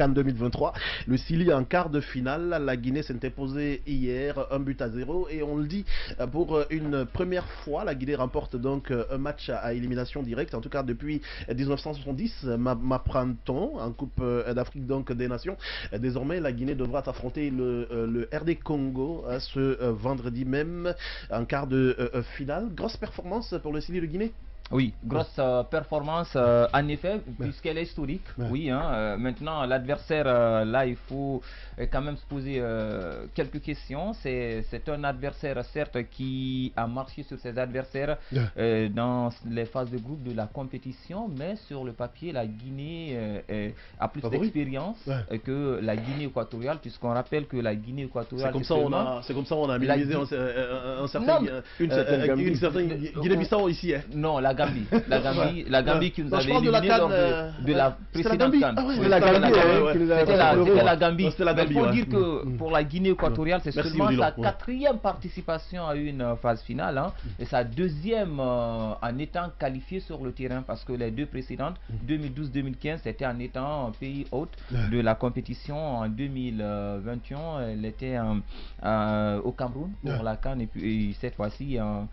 En 2023, le Chili en quart de finale, la Guinée s'est imposée hier 1-0 et on le dit pour une première fois, la Guinée remporte donc un match à élimination directe, en tout cas depuis 1970, m'apprend-on, en Coupe d'Afrique donc des Nations. Désormais, la Guinée devra affronter le RD Congo ce vendredi même en quart de finale. Grosse performance pour le Chili de Guinée. Oui, grosse performance en effet, puisqu'elle est historique. Oui, hein, maintenant l'adversaire, là il faut quand même se poser quelques questions. C'est un adversaire certes qui a marché sur ses adversaires dans les phases de groupe de la compétition, mais sur le papier la Guinée a plus d'expérience que la Guinée équatoriale, puisqu'on rappelle que la Guinée équatoriale... C'est comme ça on a minimisé une certaine Guinée-Bissau ici. Hein. Non, la Gambie. La Gambie qui nous avait éliminé lors de la précédente CAN. C'était la Gambie. Il faut dire que pour la Guinée équatoriale, c'est seulement sa quatrième participation à une phase finale, hein, et sa deuxième en étant qualifiée sur le terrain, parce que les deux précédentes, 2012-2015, c'était en étant pays hôte de la compétition. En 2021, elle était au Cameroun pour la CAN, et puis cette fois-ci en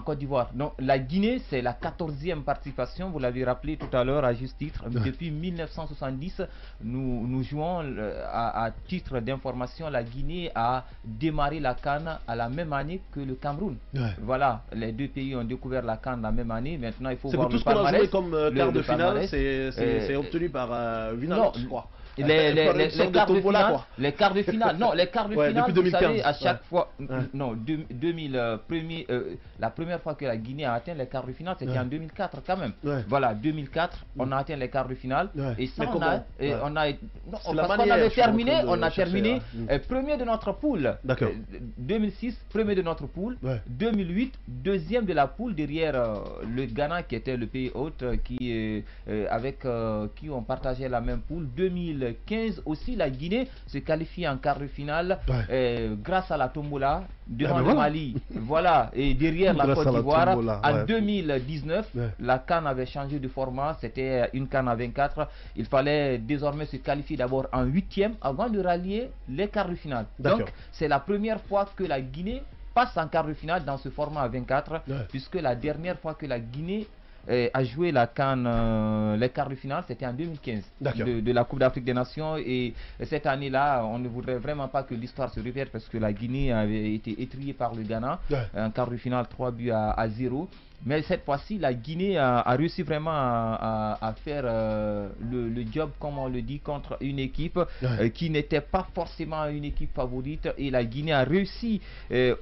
Côte d'Ivoire. Donc la Guinée, c'est la 14e participation, vous l'avez rappelé tout à l'heure à juste titre. Depuis 1970, nous jouons à titre d'information, la Guinée a démarré la CAN à la même année que le Cameroun. Voilà, les deux pays ont découvert la CAN la même année. Maintenant, il faut voir le palmarès. C'est tout ce qu'on a joué comme quart de finale, c'est obtenu par Vinal, je crois. Les quarts de finale, non, les quarts de finale, vous savez, à chaque fois, non, la première fois que la Guinée a atteint les quarts de finale, c'était en 2004 quand même. Voilà, 2004, on a atteint les quarts de finale, et ça, on avait terminé, premier de notre poule. 2006, premier de notre poule. 2008, deuxième de la poule derrière le Ghana qui était le pays hôte, avec qui on partageait la même poule. 2015 aussi, la Guinée se qualifie en quart de finale grâce à la tombola devant le Mali. Voilà, et derrière la Côte d'Ivoire. En 2019, la CAN avait changé de format, c'était une CAN à 24. Il fallait désormais se qualifier d'abord en 8e avant de rallier les quarts de finale. Donc, c'est la première fois que la Guinée passe en quart de finale dans ce format à 24, puisque la dernière fois que la Guinée a joué la CAN, les quarts de finale, c'était en 2015 de la Coupe d'Afrique des Nations, et cette année-là, on ne voudrait vraiment pas que l'histoire se répète, parce que la Guinée avait été étriée par le Ghana, en quart de finale 3-0. Mais cette fois-ci, la Guinée a réussi vraiment à faire le job, comme on le dit, contre une équipe qui n'était pas forcément une équipe favorite. Et la Guinée a réussi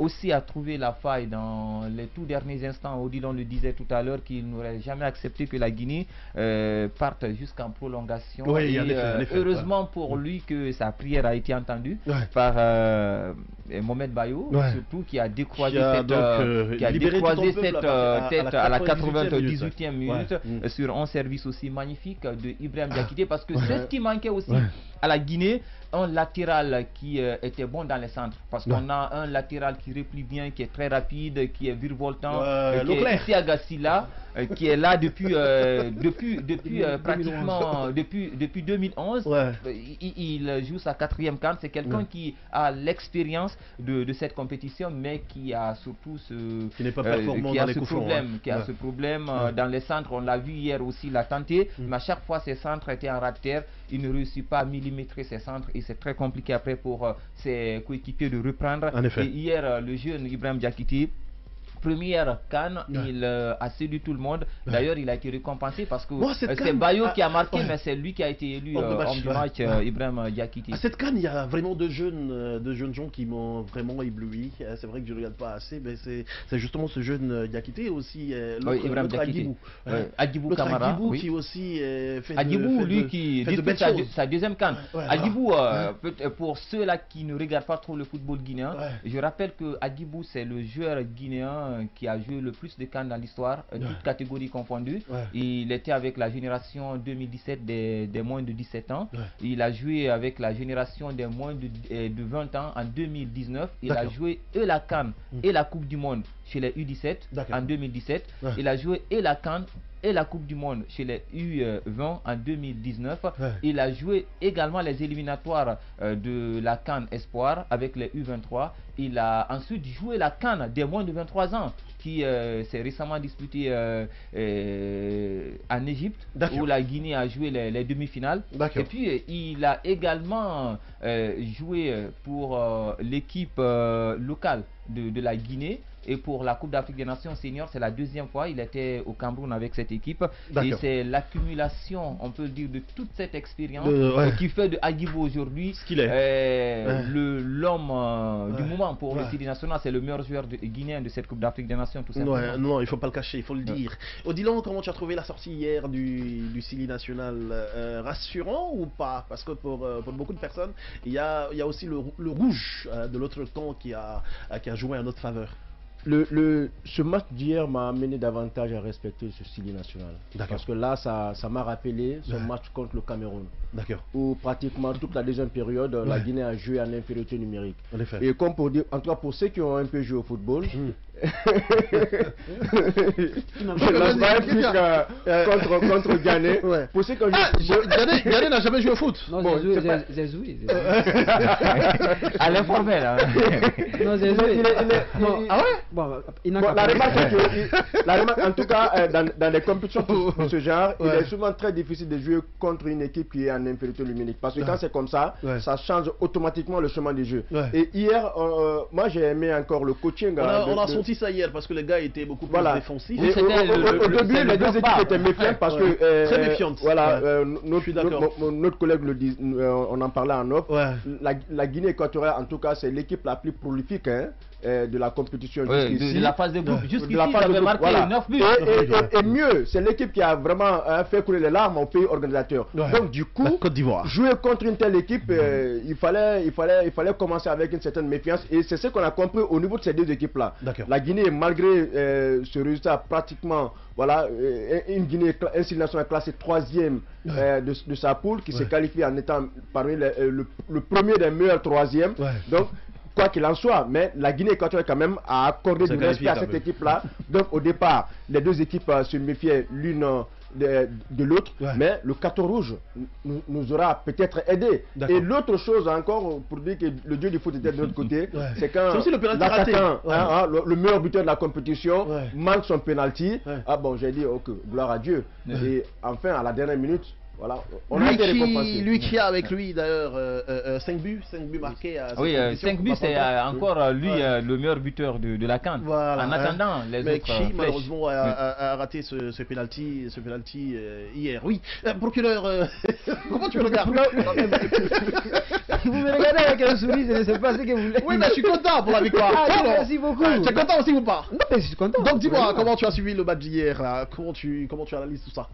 aussi à trouver la faille dans les tout derniers instants. Odilon le disait tout à l'heure qu'il n'aurait jamais accepté que la Guinée parte jusqu'en prolongation. Heureusement pour lui que sa prière a été entendue par Mohamed Bayo, surtout, qui a décroisé cette tête à la 98e minute sur un service aussi magnifique de Ibrahim Diakité, parce que c'est ce qui manquait aussi à la Guinée, un latéral qui était bon dans les centres, parce qu'on a un latéral qui replie bien, qui est très rapide, qui est virevoltant, qui est ici à Gassila, qui est là depuis pratiquement depuis 2011. Il joue sa 4e CAN. C'est quelqu'un qui a l'expérience de cette compétition, mais qui a surtout ce problème dans les centres. On l'a vu hier aussi, il a tenté, mais à chaque fois ses centres étaient en ras de terre. Il ne réussit pas à millimétrer ses centres, et c'est très compliqué après pour ses coéquipiers de reprendre. Et hier, le jeune Ibrahim Diakité, première CAN, il a séduit tout le monde. D'ailleurs, il a été récompensé parce que c'est Bayo qui a marqué, mais c'est lui qui a été élu homme du match, Ibrahim Diakité. À cette CAN, il y a vraiment deux jeunes gens qui m'ont vraiment ébloui. C'est vrai que je ne regarde pas assez, mais c'est justement ce jeune Diakité, aussi l'autre Agibou. Agibou Kamara, qui aussi fait lui qui dispute sa deuxième CAN. Agibou, pour ceux-là qui ne regardent pas trop le football guinéen, je rappelle que Agibou, c'est le joueur guinéen qui a joué le plus de CAN dans l'histoire, toutes catégories confondues. Il était avec la génération 2017 des moins de 17 ans. Il a joué avec la génération des moins de 20 ans en 2019. Il a joué et la CAN et la Coupe du Monde chez les U17 en 2017. Il a joué et la CAN et la Coupe du Monde chez les U20 en 2019. Il a joué également les éliminatoires de la CAN Espoir avec les U23. Il a ensuite joué la CAN des moins de 23 ans qui s'est récemment disputée en Égypte, où la Guinée a joué les demi-finales. Et puis il a également joué pour l'équipe locale de la Guinée. Et pour la Coupe d'Afrique des Nations seniors, c'est la deuxième fois. Il était au Cameroun avec cette équipe. Et c'est l'accumulation, on peut le dire, de toute cette expérience qui fait de Aghibo aujourd'hui l'homme du moment pour le Sili national. C'est le meilleur joueur guinéen de cette Coupe d'Afrique des Nations, tout simplement. Non, il ne faut pas le cacher, il faut le dire. Odilon, comment tu as trouvé la sortie hier du Sili national? Rassurant ou pas? Parce que pour beaucoup de personnes, il y a aussi le rouge de l'autre camp qui a joué en notre faveur. Ce match d'hier m'a amené davantage à respecter ce Sili national. Parce que là, ça m'a rappelé son match contre le Cameroun. Où pratiquement toute la deuxième période, la Guinée a joué en infériorité numérique. Et comme pour dire, en tout cas pour ceux qui ont un peu joué au football, contre Ghané. Pour ceux qui ont Ghané n'a jamais joué au foot. Non, j'ai joué. À l'informel. Non, j'ai joué. Ah ouais? Bon, la remarque est que, en tout cas, dans les compétitions de ce genre, il est souvent très difficile de jouer contre une équipe qui est en infériorité numérique. Parce que quand c'est comme ça, ça change automatiquement le chemin du jeu. Et hier, moi j'ai aimé encore le coaching. On a senti ça hier parce que les gars étaient beaucoup plus défensifs. Au début, les deux équipes étaient méfiantes parce que. Très méfiantes. Voilà, notre collègue le dit, on en parlait en off. La Guinée équatoriale, en tout cas, c'est l'équipe la plus prolifique de la compétition jusqu'ici. De la phase de groupe. Jusqu'ici, il avait marqué 9 buts. Et mieux, c'est l'équipe qui a vraiment fait couler les larmes au pays organisateur. Donc, du coup, jouer contre une telle équipe, il fallait commencer avec une certaine méfiance. Et c'est ce qu'on a compris au niveau de ces deux équipes-là. La Guinée, malgré ce résultat, pratiquement, voilà, un Sili national classé 3e de sa poule, qui s'est qualifié en étant parmi le premier des meilleurs 3e. Donc, quoi qu'il en soit, mais la Guinée équatoriale quand même a accordé du respect à cette équipe-là. Donc au départ, les deux équipes se méfiaient l'une de l'autre, mais le carton rouge nous aura peut-être aidé. Et l'autre chose encore, pour dire que le dieu du foot était de notre côté, c'est quand l'attaquant, le meilleur buteur de la compétition, manque son penalty. Ah bon, j'ai dit, ok, gloire à Dieu. Et enfin, à la dernière minute, voilà, on a été récompensé. Lui qui a avec lui d'ailleurs 5 buts marqués. Oui, 5 buts, c'est encore lui le meilleur buteur de la CAN. En attendant, les autres. Mais qui malheureusement a raté ce penalty hier. Oui, procureur, comment tu regardes? Vous me regardez avec un sourire, je ne sais pas ce que vous voulez. Oui, mais je suis content pour la victoire. Merci beaucoup. Tu es content aussi ou pas? Non, mais je suis content. Donc dis-moi, comment tu as suivi le match d'hier? Comment tu analyses tout ça?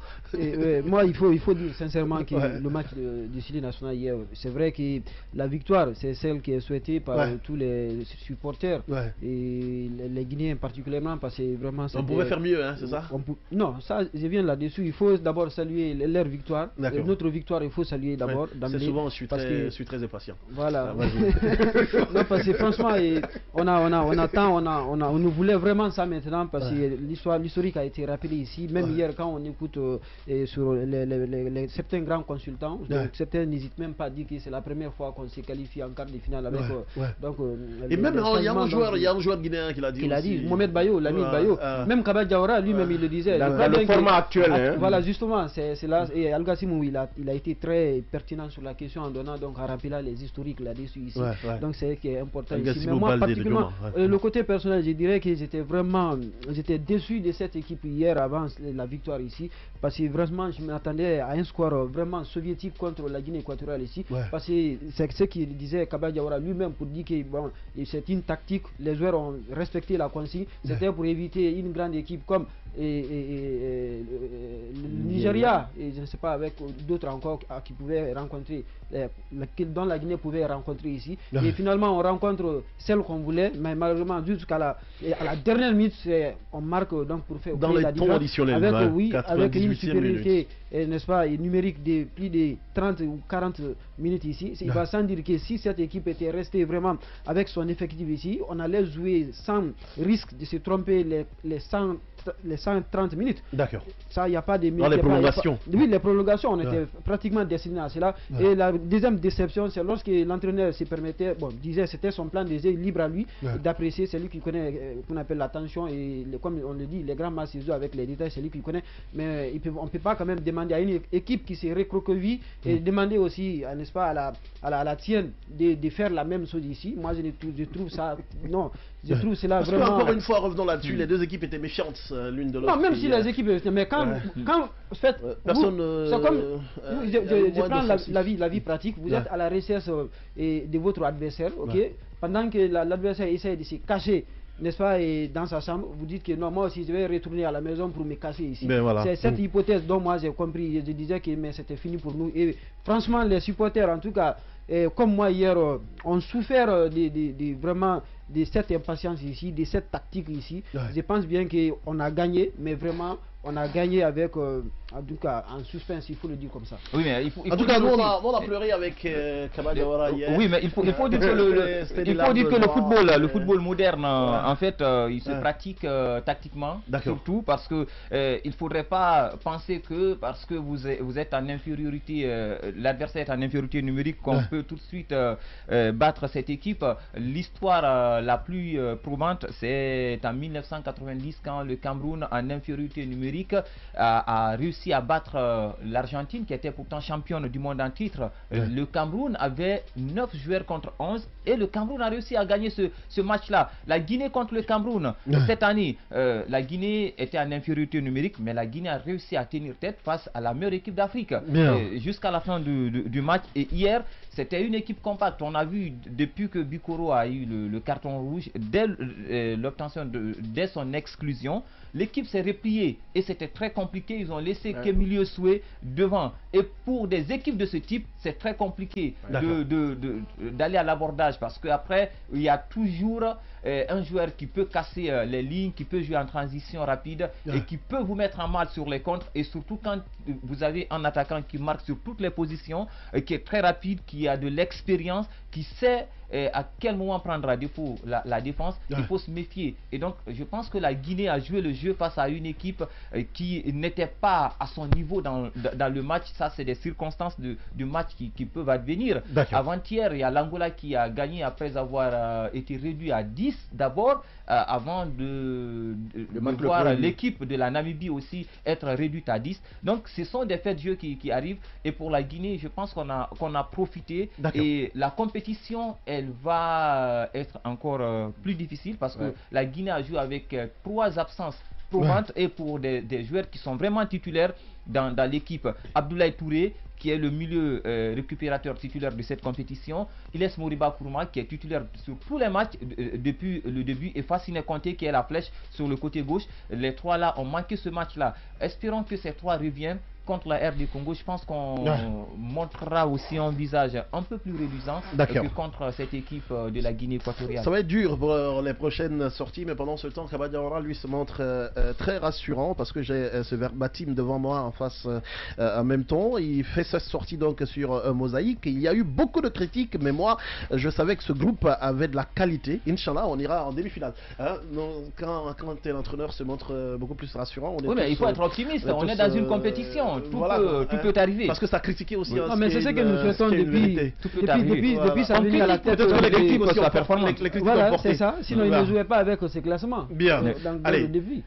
Moi, il faut dire sincèrement que le match du Sili national hier, c'est vrai que la victoire, c'est celle qui est souhaitée par tous les supporters et les Guinéens particulièrement, parce que vraiment on pouvait faire mieux, hein, c'est ça? Non, ça, je viens là-dessus. Il faut d'abord saluer leur victoire. Notre victoire, il faut saluer d'abord. C'est souvent, je suis très impatient. Voilà. Non, parce que franchement, on nous voulait vraiment ça maintenant, parce que l'historique a été rappelé ici. Même hier, quand on écoute sur certains grands consultants, certains n'hésitent même pas à dire que c'est la première fois qu'on s'est qualifié en quart de finale avec. Et même il y a un joueur guinéen qui l'a dit. Il a dit, Mohamed Bayo, l'ami Bayo. Même Kaba Diawara, lui-même, il le disait. Dans le format actuel. Voilà, justement, c'est là. Et Al Gassimou, il a été très pertinent sur la question en donnant donc à rappeler les historiques là-dessus ici. Donc c'est ce qui est important ici. Mais moi, particulièrement, le côté personnel, je dirais que j'étais déçu de cette équipe hier avant la victoire ici, parce que vraiment, je m'attendais à un score vraiment soviétique contre la Guinée équatoriale ici, parce que c'est ce qu'il disait Kaba Diawara lui-même, pour dire que bon, c'est une tactique, les joueurs ont respecté la consigne, c'était pour éviter une grande équipe comme le Nigeria, et je ne sais pas, avec d'autres encore qui pouvaient rencontrer, dont la Guinée pouvait rencontrer ici. Et finalement, on rencontre celle qu'on voulait, mais malheureusement, jusqu'à la dernière minute, on marque donc pour faire dans les temps additionnels, avec une supériorité, n'est-ce pas, numérique de plus de 30 ou 40 minutes ici. Il va sans dire que si cette équipe était restée vraiment avec son effectif ici, on allait jouer sans risque de se tromper les 130 minutes. D'accord. Ça, il n'y a pas de dans les prolongations. Oui, les prolongations, on était pratiquement destinés à cela. Et la deuxième déception, c'est lorsque l'entraîneur se permettait, disait c'était son plan de jeu libre à lui d'apprécier, c'est lui qui connaît, qu'on appelle l'attention, et comme on le dit, les grands matchs avec les détails, c'est lui qui connaît. Mais on ne peut pas quand même demander à une équipe qui s'est recroquevillée et demander aussi, n'est-ce pas, à la tienne de faire la même chose ici. Moi, je trouve ça, non, je trouve cela vraiment... Parce encore une fois, revenons là-dessus, les deux équipes étaient méfiantes l'une de l'autre. Non, même si les équipes étaient... Mais quand en fait, personne... C'est comme... je prends la vie pratique. Vous êtes à la recherche de votre adversaire, ok? Pendant que l'adversaire essaie de se cacher, n'est-ce pas, et dans sa chambre, vous dites que non, moi aussi je vais retourner à la maison pour me cacher ici. Voilà. C'est cette hypothèse dont moi j'ai compris. Je disais que c'était fini pour nous. Et franchement, les supporters, en tout cas, comme moi hier, ont souffert vraiment de cette impatience ici, de cette tactique ici. Je pense bien qu'on a gagné, mais vraiment, on a gagné avec, en tout cas, en suspense, il faut le dire comme ça. Oui, mais en tout cas, nous, on a pleuré avec Kaba Diawara hier. Oui, mais il faut dire que le football moderne, en fait, il se pratique tactiquement, surtout parce que il ne faudrait pas penser que parce que vous êtes en infériorité, l'adversaire est en infériorité numérique, qu'on peut tout de suite battre cette équipe. L'histoire la plus probante, c'est en 1990, quand le Cameroun, en infériorité numérique, a réussi à battre l'Argentine, qui était pourtant championne du monde en titre. Le Cameroun avait 9 joueurs contre 11 et le Cameroun a réussi à gagner ce match-là. La Guinée contre le Cameroun, cette année, la Guinée était en infériorité numérique, mais la Guinée a réussi à tenir tête face à la meilleure équipe d'Afrique jusqu'à la fin du match. Et hier, c'était une équipe compacte. On a vu, depuis que Bikoro a eu le carton rouge, dès l'obtention dès son exclusion, l'équipe s'est repliée et c'était très compliqué. Ils ont laissé Kemilio Soué devant. Et pour des équipes de ce type, c'est très compliqué d'aller à l'abordage, parce qu'après, il y a toujours un joueur qui peut casser les lignes, qui peut jouer en transition rapide et qui peut vous mettre en mal sur les contres. Et surtout quand vous avez un attaquant qui marque sur toutes les positions, qui est très rapide, qui a de l'expérience, qui sait à quel moment prendre à défaut la défense, il faut se méfier. Et donc je pense que la Guinée a joué le jeu face à une équipe qui n'était pas à son niveau dans le match. Ça, c'est des circonstances du match qui peuvent advenir. Avant-hier, il y a l'Angola qui a gagné après avoir été réduit à 10 d'abord, avant de voir l'équipe de la Namibie aussi être réduite à 10. Donc ce sont des faits de jeu qui arrivent, et pour la Guinée, je pense qu'on a profité, et la compétition, elle va être encore plus difficile, parce que la Guinée a joué avec 3 absences probantes, et pour des joueurs qui sont vraiment titulaires dans l'équipe. Abdoulaye Touré, qui est le milieu récupérateur titulaire de cette compétition, Iles Moriba Kourma, qui est titulaire sur tous les matchs depuis le début, et Fassine Conté, qui est la flèche sur le côté gauche. Les 3 là ont manqué ce match là. Espérons que ces 3 reviennent contre la RD Congo. Je pense qu'on montrera aussi un visage un peu plus reluisant que contre cette équipe de la Guinée équatoriale. Ça va être dur pour les prochaines sorties, mais pendant ce temps, Kaba Diawara, lui, se montre très rassurant, parce que j'ai ce verbatim devant moi en face en même temps. Il fait sa sortie donc sur Mosaïque. Il y a eu beaucoup de critiques, mais moi, je savais que ce groupe avait de la qualité. Inch'Allah, on ira en demi-finale. Hein? Quand l'entraîneur se montre beaucoup plus rassurant, on est mais il faut être optimiste. On est dans une compétition. Tout peut arriver. Parce que ça a critiqué aussi. Non, mais c'est ce que nous souhaitons depuis sa venue à la tête. Les critiques voilà, c'est ça. Sinon, il ne jouait pas avec ce classement. Bien. Dans le défi.